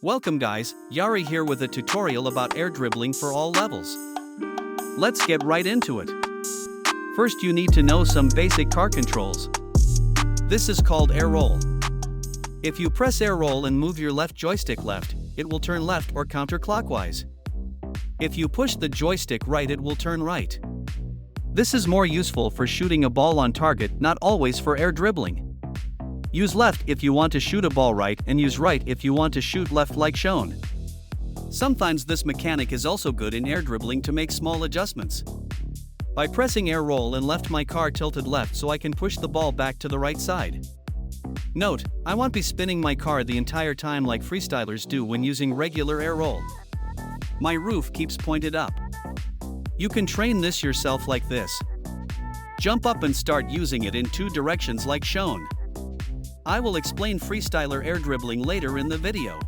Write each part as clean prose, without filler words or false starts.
Welcome guys, Yari here with a tutorial about air dribbling for all levels. Let's get right into it. First you need to know some basic car controls. This is called air roll. If you press air roll and move your left joystick left, it will turn left or counterclockwise. If you push the joystick right, it will turn right. This is more useful for shooting a ball on target, not always for air dribbling. Use left if you want to shoot a ball right and use right if you want to shoot left like shown. Sometimes this mechanic is also good in air dribbling to make small adjustments. By pressing air roll and left, my car tilted left so I can push the ball back to the right side. Note, I won't be spinning my car the entire time like freestylers do when using regular air roll. My roof keeps pointed up. You can train this yourself like this. Jump up and start using it in two directions like shown. I will explain freestyler air dribbling later in the video.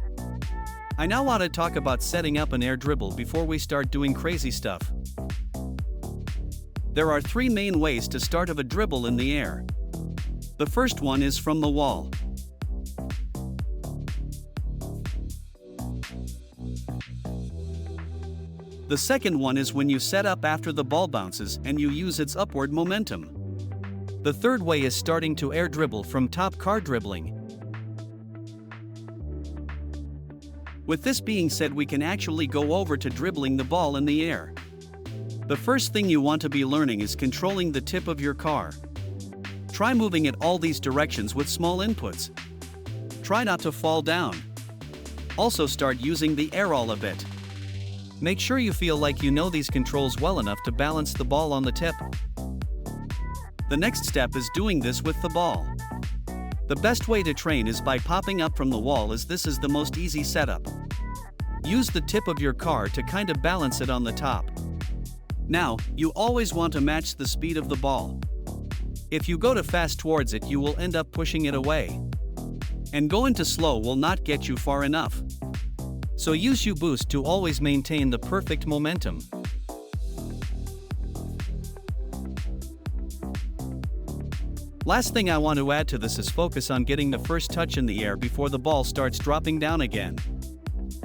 I now want to talk about setting up an air dribble before we start doing crazy stuff. There are three main ways to start a dribble in the air. The first one is from the wall. The second one is when you set up after the ball bounces and you use its upward momentum. The third way is starting to air dribble from top car dribbling. With this being said, we can actually go over to dribbling the ball in the air. The first thing you want to be learning is controlling the tip of your car. Try moving it all these directions with small inputs. Try not to fall down. Also start using the air roll a bit. Make sure you feel like you know these controls well enough to balance the ball on the tip. The next step is doing this with the ball. The best way to train is by popping up from the wall, as this is the most easy setup. Use the tip of your car to kind of balance it on the top. Now, you always want to match the speed of the ball. If you go too fast towards it, you will end up pushing it away. And going too slow will not get you far enough. So use U-boost to always maintain the perfect momentum. Last thing I want to add to this is focus on getting the first touch in the air before the ball starts dropping down again.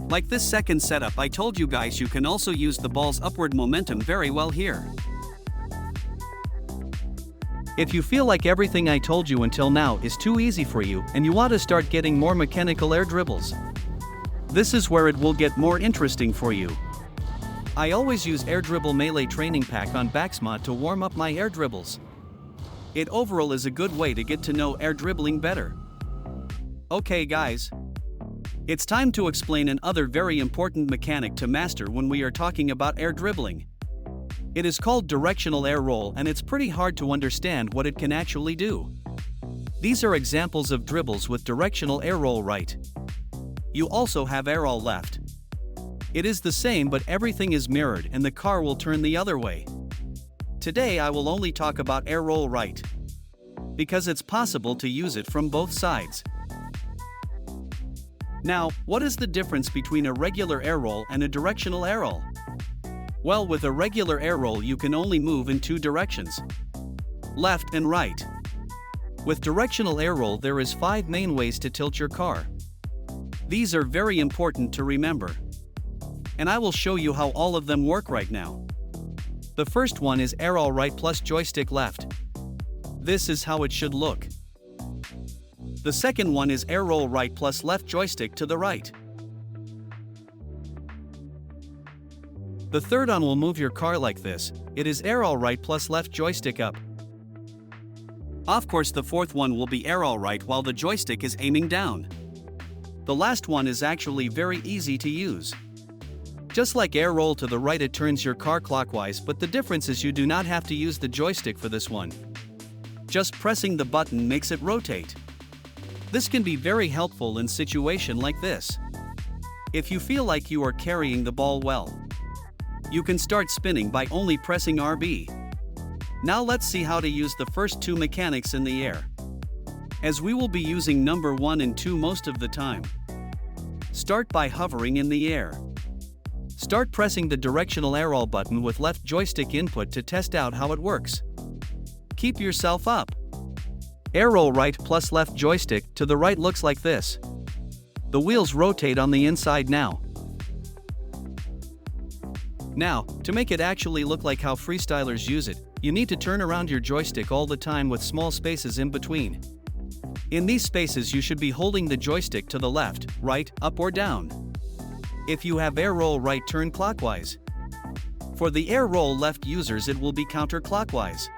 Like this second setup I told you guys, you can also use the ball's upward momentum very well here. If you feel like everything I told you until now is too easy for you and you want to start getting more mechanical air dribbles, this is where it will get more interesting for you. I always use Airdribble Melee Training Pack on Baxmod to warm up my air dribbles. It overall is a good way to get to know air dribbling better. Okay guys, it's time to explain another very important mechanic to master when we are talking about air dribbling. It is called directional air roll, and it's pretty hard to understand what it can actually do. These are examples of dribbles with directional air roll right. You also have air roll left. It is the same, but everything is mirrored and the car will turn the other way. Today I will only talk about air roll right, because it's possible to use it from both sides. Now, what is the difference between a regular air roll and a directional air roll? Well, with a regular air roll you can only move in two directions, left and right. With directional air roll there is 5 main ways to tilt your car. These are very important to remember, and I will show you how all of them work right now. The first one is air roll right plus joystick left. This is how it should look. The second one is air roll right plus left joystick to the right. The third one will move your car like this. It is air roll right plus left joystick up. Of course, the fourth one will be air roll right while the joystick is aiming down. The last one is actually very easy to use. Just like air roll to the right, it turns your car clockwise, but the difference is you do not have to use the joystick for this one. Just pressing the button makes it rotate. This can be very helpful in situation like this. If you feel like you are carrying the ball well, you can start spinning by only pressing RB. Now let's see how to use the first two mechanics in the air, as we will be using number 1 and 2 most of the time. Start by hovering in the air. Start pressing the directional air roll button with left joystick input to test out how it works. Keep yourself up. Air roll right plus left joystick to the right looks like this. The wheels rotate on the inside now. Now, to make it actually look like how freestylers use it, you need to turn around your joystick all the time with small spaces in between. In these spaces you should be holding the joystick to the left, right, up or down. If you have air roll right, turn clockwise. For the air roll left users it will be counterclockwise.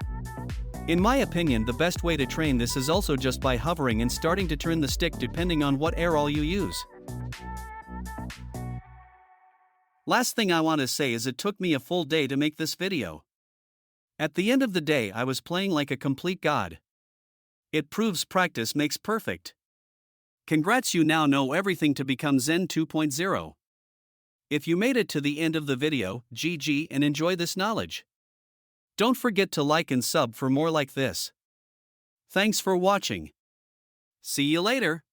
In my opinion, the best way to train this is also just by hovering and starting to turn the stick depending on what air roll you use. Last thing I want to say is it took me a full day to make this video. At the end of the day I was playing like a complete god. It proves practice makes perfect. Congrats, you now know everything to become Zen 2.0. If you made it to the end of the video, GG and enjoy this knowledge. Don't forget to like and sub for more like this. Thanks for watching. See you later.